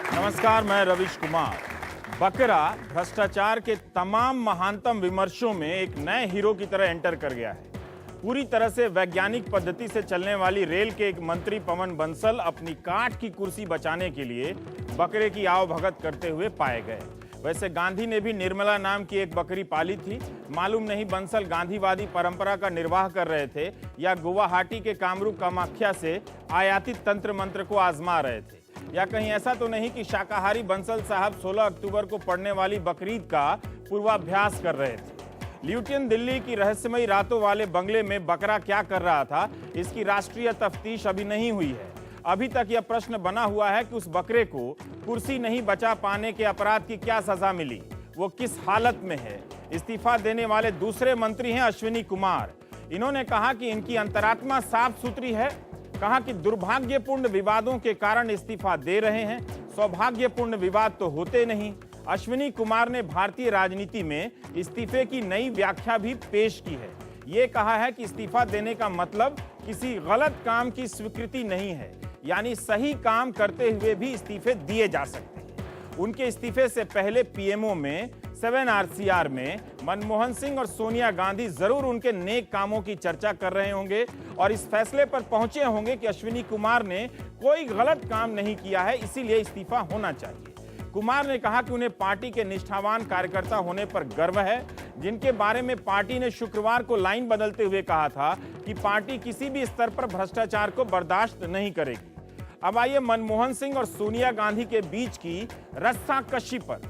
नमस्कार, मैं रविश कुमार। बकरा भ्रष्टाचार के तमाम महानतम विमर्शों में एक नए हीरो की तरह एंटर कर गया है। पूरी तरह से वैज्ञानिक पद्धति से चलने वाली रेल के एक मंत्री पवन बंसल अपनी काठ की कुर्सी बचाने के लिए बकरे की आवभगत करते हुए पाए गए। वैसे गांधी ने भी निर्मला नाम की एक बकरी पाली थी। मालूम नहीं बंसल गांधीवादी परंपरा का निर्वाह कर रहे थे या गुवाहाटी के कामरूप कामाख्या से आयातित तंत्र मंत्र को आजमा रहे थे, या कहीं ऐसा तो नहीं कि शाकाहारी बंसल साहब 16 अक्टूबर को पड़ने वाली बकरीद का पूर्वाभ्यास कर रहे थे। ल्यूटियन दिल्ली की रहस्यमयी रातों वाले बंगले में बकरा क्या कर रहा था, इसकी राष्ट्रीय तफ्तीश अभी नहीं हुई है। अभी तक यह प्रश्न बना हुआ है कि उस बकरे को कुर्सी नहीं बचा पाने के अपराध की क्या सजा मिली, वो किस हालत में है। इस्तीफा देने वाले दूसरे मंत्री हैं अश्विनी कुमार। इन्होंने कहा कि इनकी अंतरात्मा साफ सुथरी है। कहा कि दुर्भाग्यपूर्ण विवादों के कारण इस्तीफा दे रहे हैं, सौभाग्यपूर्ण विवाद तो होते नहीं। अश्विनी कुमार ने भारतीय राजनीति में इस्तीफे की नई व्याख्या भी पेश की है। ये कहा है कि इस्तीफा देने का मतलब किसी गलत काम की स्वीकृति नहीं है, यानी सही काम करते हुए भी इस्तीफे दिए जा सकते हैं। उनके इस्तीफे से पहले पीएमओ में 7RCR में मनमोहन सिंह और सोनिया गांधी जरूर उनके नेक कामों की चर्चा कर रहे होंगे और इस फैसले पर पहुंचे होंगे कि अश्विनी कुमार ने कोई गलत काम नहीं किया है, इसीलिए इस्तीफा होना चाहिए। कुमार ने कहा कि उन्हें पार्टी के निष्ठावान कार्यकर्ता होने पर गर्व है, जिनके बारे में पार्टी ने शुक्रवार को लाइन बदलते हुए कहा था कि पार्टी किसी भी स्तर पर भ्रष्टाचार को बर्दाश्त नहीं करेगी। अब आइए मनमोहन सिंह और सोनिया गांधी के बीच की रस्साकशी पर।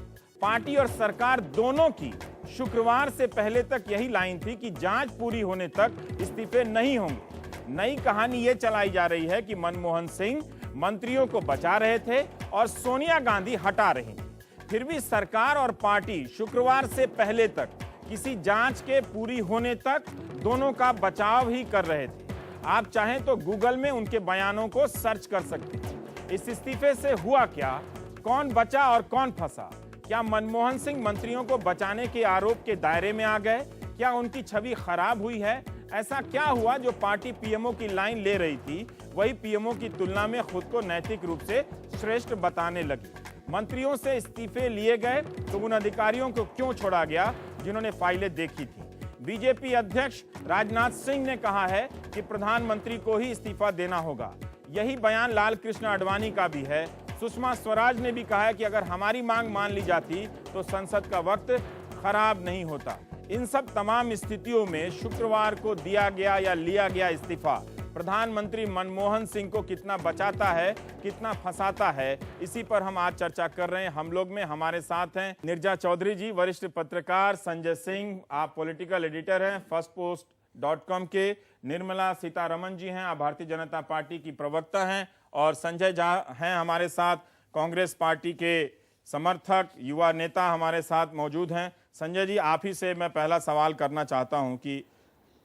पार्टी और सरकार दोनों की शुक्रवार से पहले तक यही लाइन थी कि जांच पूरी होने तक इस्तीफे नहीं होंगे। नई कहानी ये चलाई जा रही है कि मनमोहन सिंह मंत्रियों को बचा रहे थे और सोनिया गांधी हटा रही थी। फिर भी सरकार और पार्टी शुक्रवार से पहले तक किसी जांच के पूरी होने तक दोनों का बचाव ही कर रहे थे। आप चाहें तो गूगल में उनके बयानों को सर्च कर सकते हैं। इस इस्तीफे से हुआ क्या, कौन बचा और कौन फंसा? क्या मनमोहन सिंह मंत्रियों को बचाने के आरोप के दायरे में आ गए? क्या उनकी छवि खराब हुई है? ऐसा क्या हुआ जो पार्टी पीएमओ की लाइन ले रही थी, वही पीएमओ की तुलना में खुद को नैतिक रूप से श्रेष्ठ बताने लगी? मंत्रियों से इस्तीफे लिए गए तो उन अधिकारियों को क्यों छोड़ा गया जिन्होंने फाइलें देखी थी? बीजेपी अध्यक्ष राजनाथ सिंह ने कहा है कि प्रधानमंत्री को ही इस्तीफा देना होगा। यही बयान लाल कृष्ण आडवाणी का भी है। सुषमा स्वराज ने भी कहा है कि अगर हमारी मांग मान ली जाती तो संसद का वक्त खराब नहीं होता। इन सब तमाम स्थितियों में शुक्रवार को दिया गया या लिया गया इस्तीफा प्रधानमंत्री मनमोहन सिंह को कितना बचाता है, कितना फंसाता है, इसी पर हम आज चर्चा कर रहे हैं। हम लोग में हमारे साथ हैं निर्जा चौधरी जी, वरिष्ठ पत्रकार, संजय सिंह, आप पॉलिटिकल एडिटर हैं फर्स्टपोस्ट.com के, निर्मला सीतारमण जी हैं, आप भारतीय जनता पार्टी की प्रवक्ता हैं, और संजय झा हैं हमारे साथ, कांग्रेस पार्टी के समर्थक, युवा नेता हमारे साथ मौजूद हैं। संजय जी, आप ही से मैं पहला सवाल करना चाहता हूं कि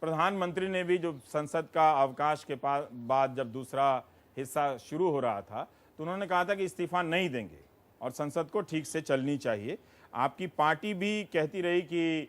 प्रधानमंत्री ने भी जो संसद का अवकाश के बाद जब दूसरा हिस्सा शुरू हो रहा था तो उन्होंने कहा था कि इस्तीफा नहीं देंगे और संसद को ठीक से चलनी चाहिए। आपकी पार्टी भी कहती रही कि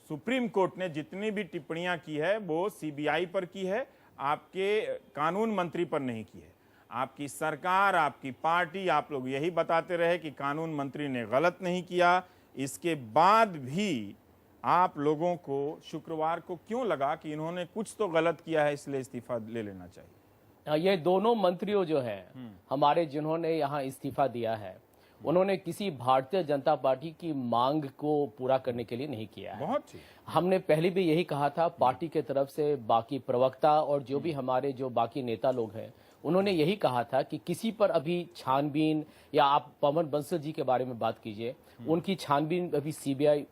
सुप्रीम कोर्ट ने जितनी भी टिप्पणियां की है वो सीबीआई पर की है, आपके कानून मंत्री पर नहीं की है। आपकी सरकार, आपकी पार्टी, आप लोग यही बताते रहे कि कानून मंत्री ने गलत नहीं किया। इसके बाद भी आप लोगों को शुक्रवार को क्यों लगा कि इन्होंने कुछ तो गलत किया है, इसलिए इस्तीफा ले लेना चाहिए? ये दोनों मंत्रियों जो हैं हमारे, जिन्होंने यहाँ इस्तीफा दिया है, उन्होंने किसी भारतीय जनता पार्टी की मांग को पूरा करने के लिए नहीं किया है। बहुत हमने पहले भी यही कहा था, पार्टी के तरफ से बाकी प्रवक्ता और जो भी हमारे जो बाकी नेता लोग हैं उन्होंने यही कहा था कि किसी पर अभी छानबीन, या आप पवन बंसल जी के बारे में बात कीजिए, उनकी छानबीन अभी सीबीआई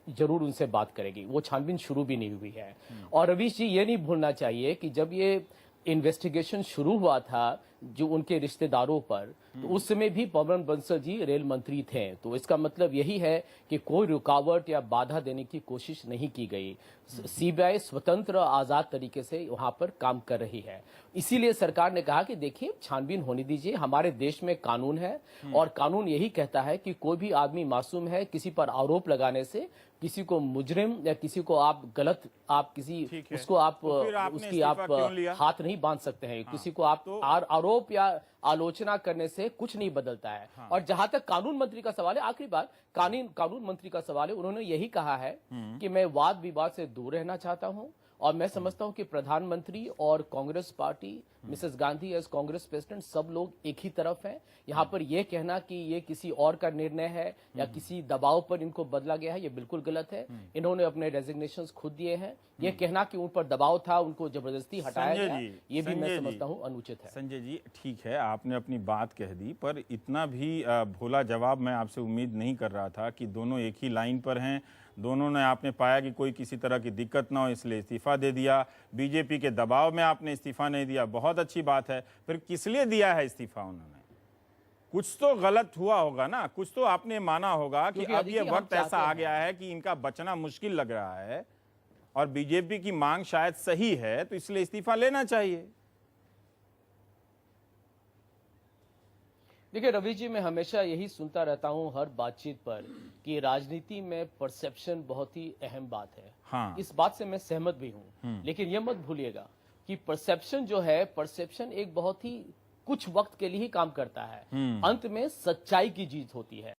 जरूर उनसे बात करेगी, वो छानबीन शुरू भी नहीं हुई है। और रवीश जी, ये नहीं भूलना चाहिए कि जब ये इन्वेस्टिगेशन शुरू हुआ था, जो उनके रिश्तेदारों पर, तो उस समय भी पवन बंसल जी रेल मंत्री थे। तो इसका मतलब यही है कि कोई रुकावट या बाधा देने की कोशिश नहीं की गई। सीबीआई स्वतंत्र आजाद तरीके से वहां पर काम कर रही है। इसीलिए सरकार ने कहा कि देखिए छानबीन होने दीजिए, हमारे देश में कानून है और कानून यही कहता है कि कोई भी आदमी मासूम है, किसी पर आरोप लगाने से किसी को मुजरिम या किसी को आप गलत आप किसी उसको आप तो फिर आपने उसकी इस्तीफा आप क्यों लिया? हाथ नहीं बांध सकते हैं। किसी को आप आरोप या आलोचना करने से कुछ नहीं बदलता है। और जहां तक कानून मंत्री का सवाल है, आखिरी बात कानून मंत्री का सवाल है, उन्होंने यही कहा है कि मैं वाद विवाद से दूर रहना चाहता हूं और मैं समझता हूं कि प्रधानमंत्री और Congress party, Mrs Gandhi as Congress president, सब लोग एक ही तरफ हैं। यहाँ पर यह कहना कि ये किसी और का निर्णय है या किसी दबाव पर इनको बदला गया है, ये बिल्कुल गलत है। इन्होंने अपने रेजिग्नेशंस खुद दिए हैं। ये कहना कि उन पर दबाव था, उनको जबरदस्ती हटाया गया, ये भी मैं समझता हूँ अनुचित है। संजय जी, ठीक है, आपने अपनी बात कह दी, पर इतना भी भोला जवाब मैं आपसे उम्मीद नहीं कर रहा था कि दोनों एक ही लाइन पर हैं। दोनों ने आपने पाया कि कोई किसी तरह की दिक्कत ना हो इसलिए इस्तीफा दे दिया। बीजेपी के दबाव में आपने इस्तीफा नहीं दिया, बहुत अच्छी बात है। फिर किस लिए दिया है इस्तीफा उन्होंने? कुछ तो गलत हुआ होगा ना, कुछ तो आपने माना होगा कि अब ये वक्त ऐसा आ गया है कि इनका बचना मुश्किल लग रहा है और बीजेपी की मांग शायद सही है, तो इसलिए इस्तीफा लेना चाहिए। देखिए रवि जी, मैं हमेशा यही सुनता रहता हूं हर बातचीत पर कि राजनीति में परसेप्शन बहुत ही अहम बात है। हाँ। इस बात से मैं सहमत भी हूं, लेकिन यह मत भूलिएगा कि परसेप्शन जो है, परसेप्शन एक बहुत ही कुछ वक्त के लिए ही काम करता है। अंत में सच्चाई की जीत होती है।